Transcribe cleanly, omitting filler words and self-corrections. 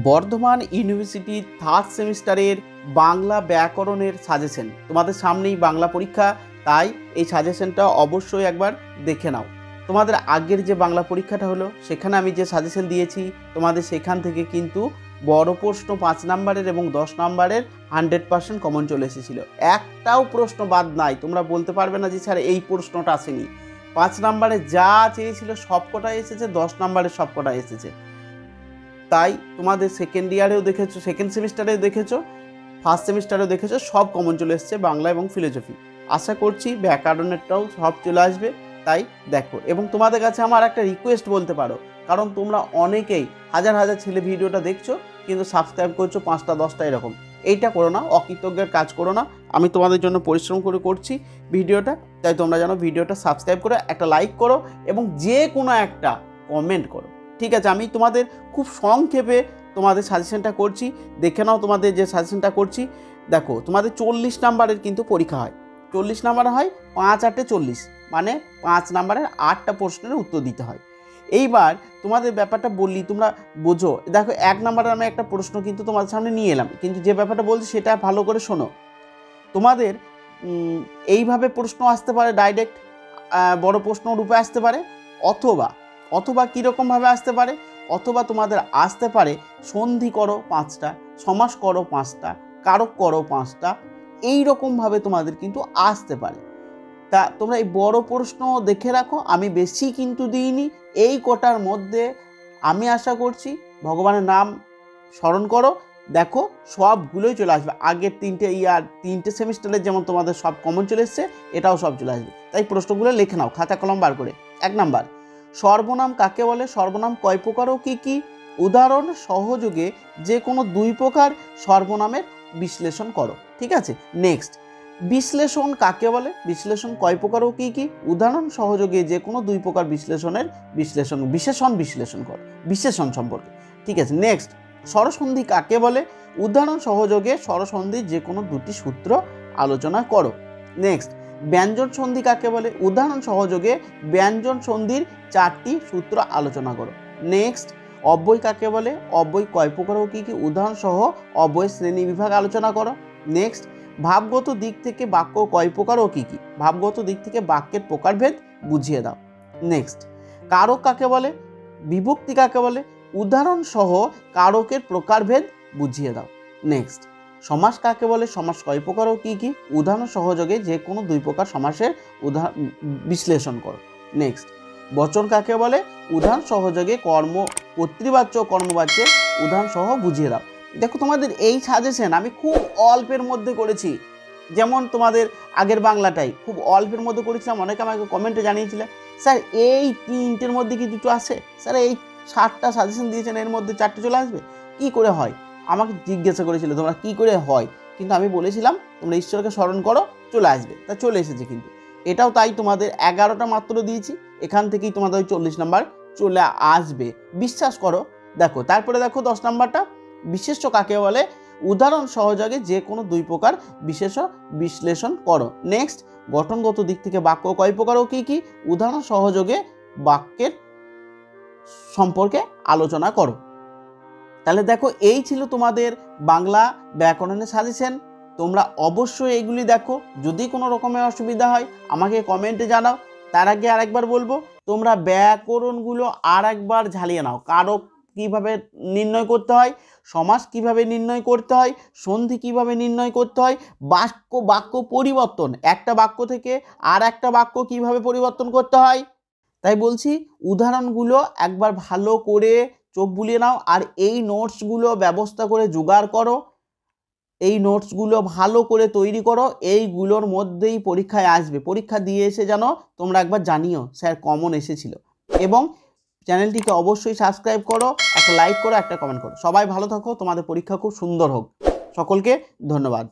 Bardhaman university third সেমিস্টারের বাংলা ব্যাকরণের suggestion. তোমাদের সামনেই বাংলা পরীক্ষা, তাই এই সাজেশনটা অবশ্যই একবার দেখে নাও। তোমাদের আগের যে বাংলা পরীক্ষাটা হলো সেখানে আমি যে সাজেশন দিয়েছি তোমাদের সেখান থেকে কিন্তু বড় প্রশ্ন 5 নম্বরের এবং 10 নম্বরের 100% কমন চলে এসেছিলো। একটাও প্রশ্ন বাদ নাই। তোমরা বলতে পারবে না যে স্যার এই প্রশ্নটা আসেনি। 5 নম্বরে যা চেয়েছিল সবকটাই এসেছে, 10 নম্বরের সবকটাই এসেছে। তাই তোমাদের সেকেন্ড ইয়ারেও দেখেছো, সেকেন্ড সেমিস্টারেও দেখেছো, ফার্স্ট সেমিস্টারেও দেখেছো, সব কমন চলে এসছে বাংলা এবং ফিলোসফি। আশা করছি ব্যাকরণেরটাও সব চলে আসবে, তাই দেখো। এবং তোমাদের কাছে আমার একটা রিকোয়েস্ট বলতে পারো, কারণ তোমরা অনেকেই হাজার হাজার ছেলে ভিডিওটা দেখছো কিন্তু সাবস্ক্রাইব করছো 5টা 10টা এরকম। এইটা করো না, অকৃতজ্ঞের কাজ করো না। আমি তোমাদের জন্য পরিশ্রম করে করছি ভিডিওটা, তাই তোমরা যেন ভিডিওটা সাবস্ক্রাইব করো, একটা লাইক করো এবং যে কোনো একটা কমেন্ট করো। ঠিক আছে, আমি তোমাদের খুব সংক্ষেপে তোমাদের সাজেশনটা করছি, দেখে নাও। তোমাদের যে সাজেশনটা করছি দেখো, তোমাদের 40 নাম্বারের কিন্তু পরীক্ষা হয়। 40 নাম্বার হয়, 5 8 40, মানে 5 নাম্বারের 8টা প্রশ্নের উত্তর দিতে হয়। এইবার তোমাদের ব্যাপারটা বললি, তোমরা বোঝো। দেখো 1 নাম্বারের আমি একটা প্রশ্ন কিন্তু তোমাদের সামনে নিয়ে এলাম, কিন্তু যে ব্যাপারটা বলছি সেটা ভালো করে শোনো। তোমাদের এইভাবে প্রশ্ন আসতে পারে, ডাইরেক্ট বড় প্রশ্ন রূপে আসতে পারে, অথবা কীরকমভাবে আসতে পারে, অথবা তোমাদের আসতে পারে সন্ধি করো 5টা, সমাস করো 5টা, কারক করো 5টা, এইরকমভাবে তোমাদের কিন্তু আসতে পারে। তা তোমরা এই বড় প্রশ্ন দেখে রাখো, আমি বেশি কিন্তু দিইনি। এই কটার মধ্যে আমি আশা করছি ভগবানের নাম স্মরণ করো, দেখো সবগুলোই চলে আসবে। আগের 3টে সেমিস্টারের যেমন তোমাদের সব কমন চলে এসছে, এটাও সব চলে আসবে। তাই প্রশ্নগুলো লিখে নাও, খাতা কলম বার করে। 1 নাম্বার, সর্বনাম কাকে বলে? সর্বনাম কয় প্রকার ও কী কী? উদাহরণ সহযোগে যে কোনো 2 প্রকার সর্বনামের বিশ্লেষণ করো। ঠিক আছে, নেক্সট, বিশ্লেষণ কাকে বলে? বিশ্লেষণ কয় প্রকার ও কী কী? উদাহরণ সহযোগে যে কোনো 2 প্রকার বিশেষণ বিশ্লেষণ করো, বিশেষণ সম্পর্কে। ঠিক আছে, নেক্সট, স্বরসন্ধি কাকে বলে? উদাহরণ সহযোগে স্বরসন্ধির যে কোনো 2টি সূত্র আলোচনা করো। নেক্সট, ব্যঞ্জন সন্ধি কাকে বলে? উদাহরণ সহযোগে ব্যঞ্জন সন্ধির 4টি সূত্র আলোচনা করো। নেক্সট, অব্যয় কাকে বলে? অব্যয় কয় প্রকার ও কী কী? উদাহরণ সহ অব্যয় শ্রেণী বিভাগ আলোচনা করো। নেক্সট, ভাবগত দিক থেকে বাক্য কয় প্রকার ও কী কী? ভাবগত দিক থেকে বাক্যের প্রকারভেদ বুঝিয়ে দাও। নেক্সট, কারক কাকে বলে? বিভক্তি কাকে বলে? উদাহরণ সহ কারকের প্রকারভেদ বুঝিয়ে দাও। নেক্সট, সমাস কাকে বলে? সমাস কয় প্রকার ও কী কী? উদাহরণ সহযোগে যে কোনো 2 প্রকার সমাসের বিশ্লেষণ করো। নেক্সট, বচন কাকে বলে? উদাহরণ সহযোগে কর্তৃবাচ্য কর্মবাচ্যের উদাহরণ সহ বুঝিয়ে দাও। দেখো তোমাদের এই সাজেশন আমি খুব অল্পের মধ্যে করেছি, যেমন তোমাদের আগের বাংলাটাই খুব অল্পের মধ্যে করেছিলাম। অনেকে আমাকে কমেন্টে জানিয়েছিলে, স্যার এই 3টের মধ্যে কি দুটো আসে? স্যার এই 7টা সাজেশন দিয়েছেন, এর মধ্যে 4টে চলে আসবে, কি করে হয়? আমাকে জিজ্ঞাসা করেছিল তোমরা কি করে হয়, কিন্তু আমি বলেছিলাম তোমরা ঈশ্বরকে স্মরণ করো, চলে আসবে। তা চলে এসেছে কিন্তু এটাও। তাই তোমাদের 11টা মাত্র দিয়েছি, এখান থেকেই তোমাদের ওই 40 নাম্বার চলে আসবে, বিশ্বাস করো। দেখো তারপরে দেখো 10 নাম্বারটা, বিশেষ্য কাকে বলে? উদাহরণ সহযোগে যে কোনো 2 প্রকার বিশেষ্য বিশ্লেষণ করো। নেক্সট, গঠনগত দিক থেকে বাক্য কয় প্রকার ও কী কী? উদাহরণ সহযোগে বাক্যের সম্পর্কে আলোচনা করো। তাহলে দেখো এই ছিল তোমাদের বাংলা ব্যাকরণের সাজেশন। তোমরা অবশ্যই এইগুলি দেখো। যদি কোনো রকমের অসুবিধা হয় আমাকে কমেন্টে জানাও। তার আগে আরেকবার বলবো, তোমরা ব্যাকরণগুলো আরেকবার ঝালিয়ে নাও। কারক কীভাবে নির্ণয় করতে হয়, সমাস কিভাবে নির্ণয় করতে হয়, সন্ধি কিভাবে নির্ণয় করতে হয়, বাক্য পরিবর্তন, একটা বাক্য থেকে আর একটা বাক্য কিভাবে পরিবর্তন করতে হয়। তাই বলছি উদাহরণগুলো একবার ভালো করে চোখ বুলিয়ে নাও, আর এই নোটসগুলো ব্যবস্থা করে জোগাড় করো, এই নোটসগুলো ভালো করে তৈরি করো। এইগুলোর মধ্যেই পরীক্ষায় আসবে। পরীক্ষা দিয়ে এসে যেন তোমরা একবার জানিও স্যার কমন এসেছিল। এবং চ্যানেলটিকে অবশ্যই সাবস্ক্রাইব করো, একটা লাইক করো, একটা কমেন্ট করো। সবাই ভালো থাকো, তোমাদের পরীক্ষা খুব সুন্দর হোক। সকলকে ধন্যবাদ।